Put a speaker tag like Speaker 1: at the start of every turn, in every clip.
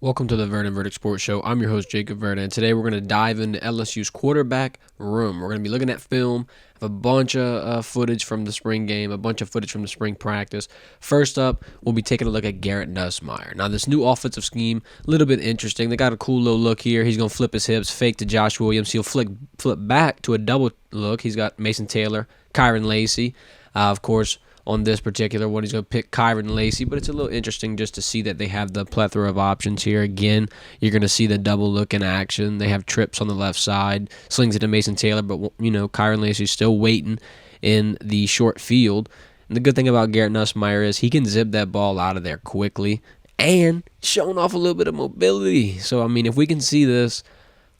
Speaker 1: Welcome to the Verdin Verdict Sports Show. I'm your host, Jacob Verdin, and today we're going to dive into LSU's quarterback room. We're going to be looking at film, have a bunch of footage from the spring game, a bunch of footage from the spring practice. First up, we'll be taking a look at Garrett Nussmeier. Now, this new offensive scheme, a little bit interesting. They got a cool little look here. He's going to flip his hips, fake to Josh Williams. He'll flip back to a double look. He's got Mason Taylor, Kyron Lacey, of course. On this particular one, he's going to pick Kyron Lacey, but it's a little interesting just to see that they have the plethora of options here. Again, you're going to see the double look in action. They have trips on the left side, slings it to Mason Taylor, but Kyron Lacey's still waiting in the short field. And the good thing about Garrett Nussmeier is he can zip that ball out of there quickly and showing off a little bit of mobility. So, if we can see this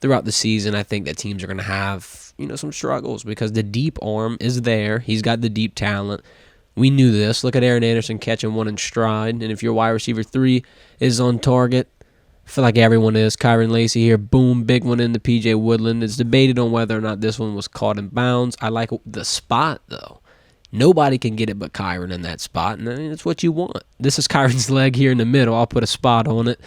Speaker 1: throughout the season, I think that teams are going to have, some struggles because the deep arm is there. He's got the deep talent. We knew this. Look at Aaron Anderson catching one in stride. And if your wide receiver 3 is on target, I feel like everyone is. Kyron Lacey here, boom, big one into P.J. Woodland. It's debated on whether or not this one was caught in bounds. I like the spot, though. Nobody can get it but Kyron in that spot, and it's what you want. This is Kyron's leg here in the middle. I'll put a spot on it.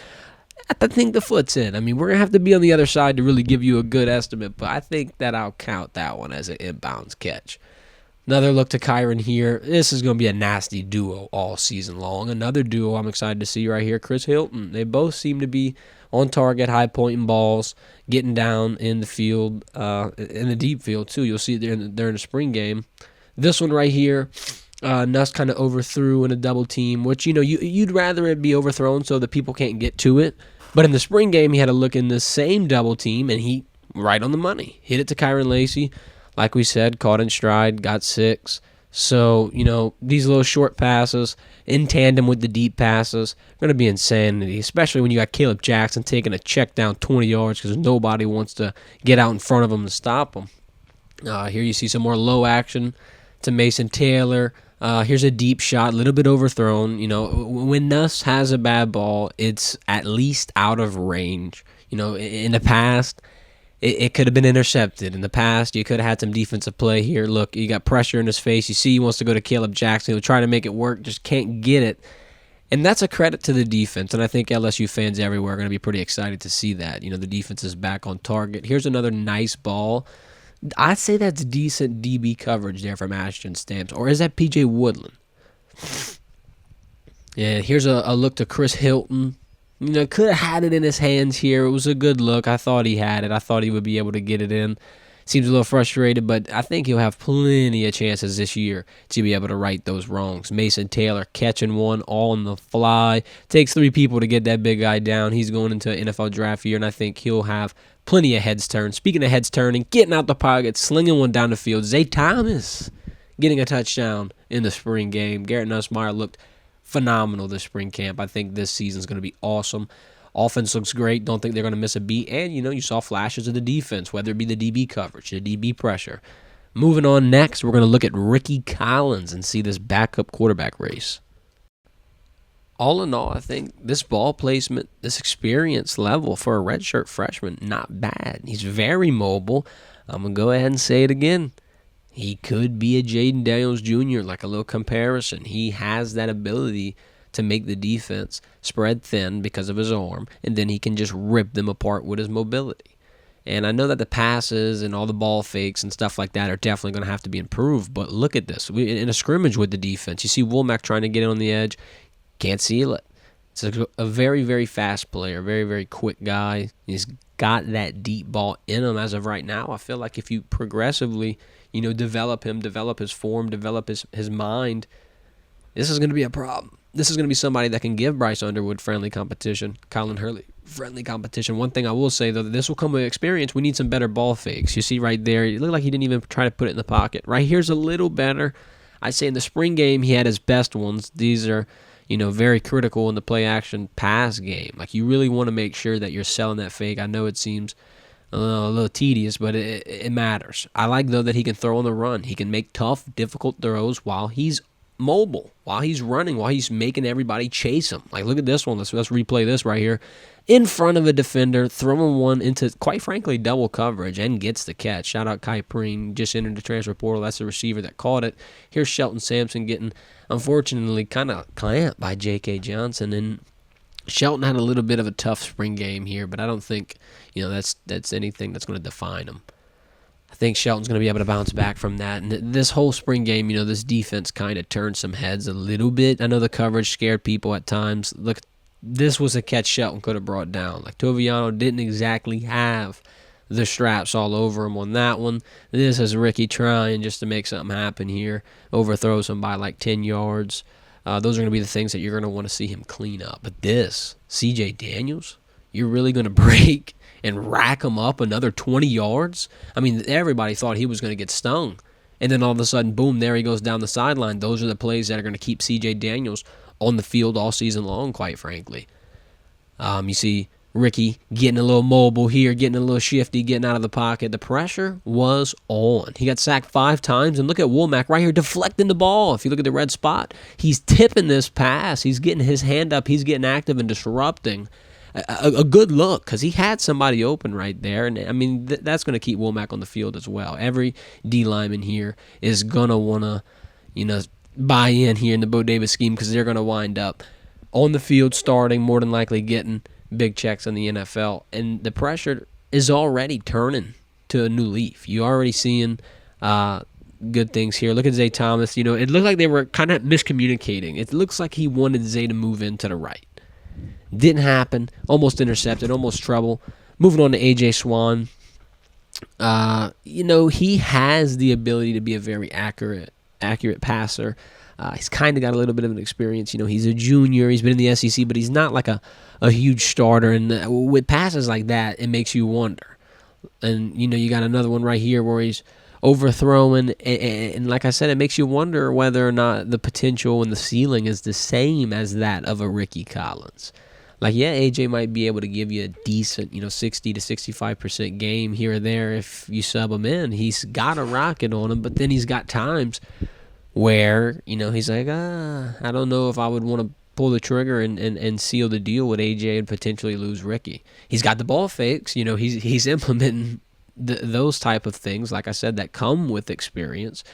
Speaker 1: I think the foot's in. We're going to have to be on the other side to really give you a good estimate, but I think that I'll count that one as an inbounds catch. Another look to Kyron here. This is going to be a nasty duo all season long. Another duo I'm excited to see right here, Chris Hilton. They both seem to be on target, high-pointing balls, getting down in the field, in the deep field, too. You'll see it during the spring game. This one right here, Nuss kind of overthrew in a double team, which, you'd rather it be overthrown so that people can't get to it. But in the spring game, he had a look in the same double team, and he, right on the money, hit it to Kyron Lacey. Like we said, caught in stride, got 6. So, these little short passes in tandem with the deep passes are going to be insanity, especially when you got Caleb Jackson taking a check down 20 yards because nobody wants to get out in front of him and stop him. Here you see some more low action to Mason Taylor. Here's a deep shot, a little bit overthrown. When Nuss has a bad ball, it's at least out of range. In the past, it could have been intercepted. In the past, you could have had some defensive play here. Look, you got pressure in his face. You see he wants to go to Caleb Jackson. He'll try to make it work, just can't get it. And that's a credit to the defense, and I think LSU fans everywhere are going to be pretty excited to see that. The defense is back on target. Here's another nice ball. I'd say that's decent DB coverage there from Ashton Stamps. Or is that P.J. Woodland? Yeah, here's a look to Chris Hilton. Could have had it in his hands here. It was a good look. I thought he had it. I thought he would be able to get it in. Seems a little frustrated, but I think he'll have plenty of chances this year to be able to right those wrongs. Mason Taylor catching one all on the fly. Takes 3 people to get that big guy down. He's going into an NFL draft year, and I think he'll have plenty of heads turned. Speaking of heads turning, getting out the pocket, slinging one down the field. Zay Thomas getting a touchdown in the spring game. Garrett Nussmeier looked phenomenal this spring camp. I think this season's going to be awesome. Offense looks great. Don't think they're going to miss a beat. And, you saw flashes of the defense, whether it be the DB coverage, the DB pressure. Moving on next, we're going to look at Ricky Collins and see this backup quarterback race. All in all, I think this ball placement, this experience level for a redshirt freshman, not bad. He's very mobile. I'm going to go ahead and say it again. He could be a Jaden Daniels Jr., like a little comparison. He has that ability to make the defense spread thin because of his arm, and then he can just rip them apart with his mobility. And I know that the passes and all the ball fakes and stuff like that are definitely going to have to be improved, but look at this. In a scrimmage with the defense, you see Womack trying to get in on the edge, can't seal it. It's a very, very fast player, very, very quick guy. He's got that deep ball in him as of right now. I feel like if you progressively develop him, develop his form, develop his mind, this is going to be a problem. This is going to be somebody that can give Bryce Underwood friendly competition, Colin Hurley friendly competition. One thing I will say, though, that this will come with experience. We need some better ball fakes. You see right there, it looked like he didn't even try to put it in the pocket. Right here's a little better. I'd say in the spring game, he had his best ones. These are, very critical in the play-action pass game. Like, you really want to make sure that you're selling that fake. I know it seems a little tedious, but it matters. I like, though, that he can throw on the run. He can make tough, difficult throws while he's mobile, while he's running, while he's making everybody chase him. Like, look at this one. Let's replay this right here. In front of a defender, throwing one into, quite frankly, double coverage and gets the catch. Shout out Kai Preen, just entered the transfer portal. That's the receiver that caught it. Here's Shelton Sampson getting, unfortunately, kind of clamped by J.K. Johnson. And Shelton had a little bit of a tough spring game here, but I don't think that's anything that's going to define him. I think Shelton's going to be able to bounce back from that. And this whole spring game, this defense kind of turned some heads a little bit. I know the coverage scared people at times. Look, this was a catch Shelton could have brought down. Like, Toviano didn't exactly have the straps all over him on that one. This is Ricky trying just to make something happen here. Overthrows him by like 10 yards. Those are going to be the things that you're going to want to see him clean up. But this, C.J. Daniels, you're really going to break and rack him up another 20 yards? I mean, everybody thought he was going to get stung. And then all of a sudden, boom, there he goes down the sideline. Those are the plays that are going to keep C.J. Daniels on the field all season long, quite frankly. You see Ricky getting a little mobile here, getting a little shifty, getting out of the pocket. The pressure was on. He got sacked 5 times, and look at Womack right here deflecting the ball. If you look at the red spot, he's tipping this pass. He's getting his hand up. He's getting active and disrupting. A good look, because he had somebody open right there. And, I mean, that's going to keep Womack on the field as well. Every D lineman here is going to want to, buy in here in the Bo Davis scheme, because they're going to wind up on the field starting, more than likely getting big checks in the NFL. And the pressure is already turning to a new leaf. You're already seeing good things here. Look at Zay Thomas. It looked like they were kind of miscommunicating. It looks like he wanted Zay to move in to the right. Didn't happen. Almost intercepted. Almost trouble. Moving on to A.J. Swann. He has the ability to be a very accurate passer. He's kind of got a little bit of an experience. He's a junior. He's been in the SEC, but he's not like a huge starter. And with passes like that, it makes you wonder. And, you got another one right here where he's overthrowing. And like I said, it makes you wonder whether or not the potential and the ceiling is the same as that of a Ricky Collins. Like, yeah, AJ might be able to give you a decent, 60 to 65% game here or there if you sub him in. He's got a rocket on him, but then he's got times where, he's like, I don't know if I would want to pull the trigger and seal the deal with AJ and potentially lose Ricky. He's got the ball fakes. He's implementing those type of things, like I said, that come with experience.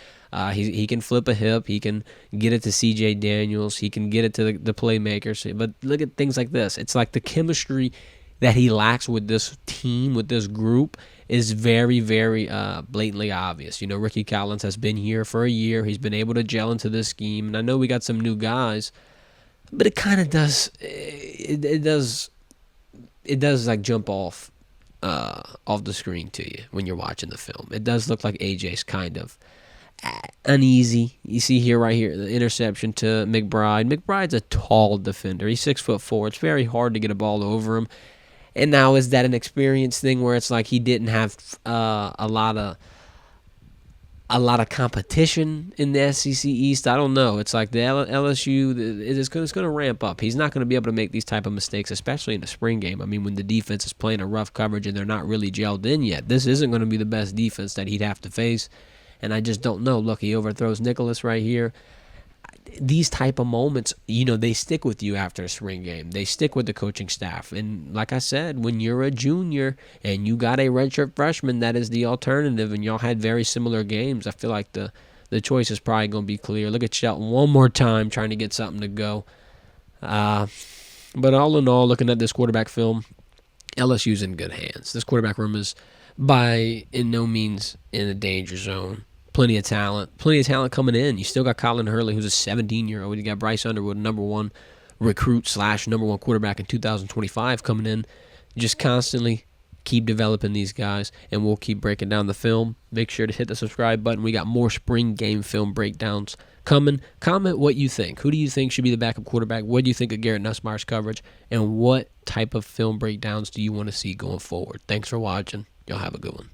Speaker 1: He can flip a hip. He can get it to C.J. Daniels. He can get it to the playmakers. But look at things like this. It's like the chemistry that he lacks with this team, with this group, is very, very blatantly obvious. Ricky Collins has been here for a year. He's been able to gel into this scheme. And I know we got some new guys, but it kind of does it does like jump off the screen to you when you're watching the film. It does look like AJ's kind of uneasy. You see here, right here, the interception to McBride. McBride's a tall defender. He's 6'4". It's very hard to get a ball over him. And now, is that an experience thing where it's like he didn't have a lot of competition in the SEC East? I don't know. It's like the LSU is going to ramp up. He's not going to be able to make these type of mistakes, especially in the spring game. I mean, when the defense is playing a rough coverage and they're not really gelled in yet, this isn't going to be the best defense that he'd have to face. And I just don't know. Look, he overthrows Nicholas right here. These type of moments, they stick with you after a spring game. They stick with the coaching staff. And like I said, when you're a junior and you got a redshirt freshman that is the alternative, and y'all had very similar games, I feel like the choice is probably going to be clear. Look at Shelton one more time trying to get something to go. But all in all, looking at this quarterback film, LSU's in good hands. This quarterback room is by in no means in a danger zone. Plenty of talent coming in. You still got Colin Hurley, who's a 17-year-old. You got Bryce Underwood, number 1 recruit / number 1 quarterback in 2025 coming in. Just constantly keep developing these guys, and we'll keep breaking down the film. Make sure to hit the subscribe button. We got more spring game film breakdowns coming. Comment what you think. Who do you think should be the backup quarterback? What do you think of Garrett Nussmeier's coverage? And what type of film breakdowns do you want to see going forward? Thanks for watching. Y'all have a good one.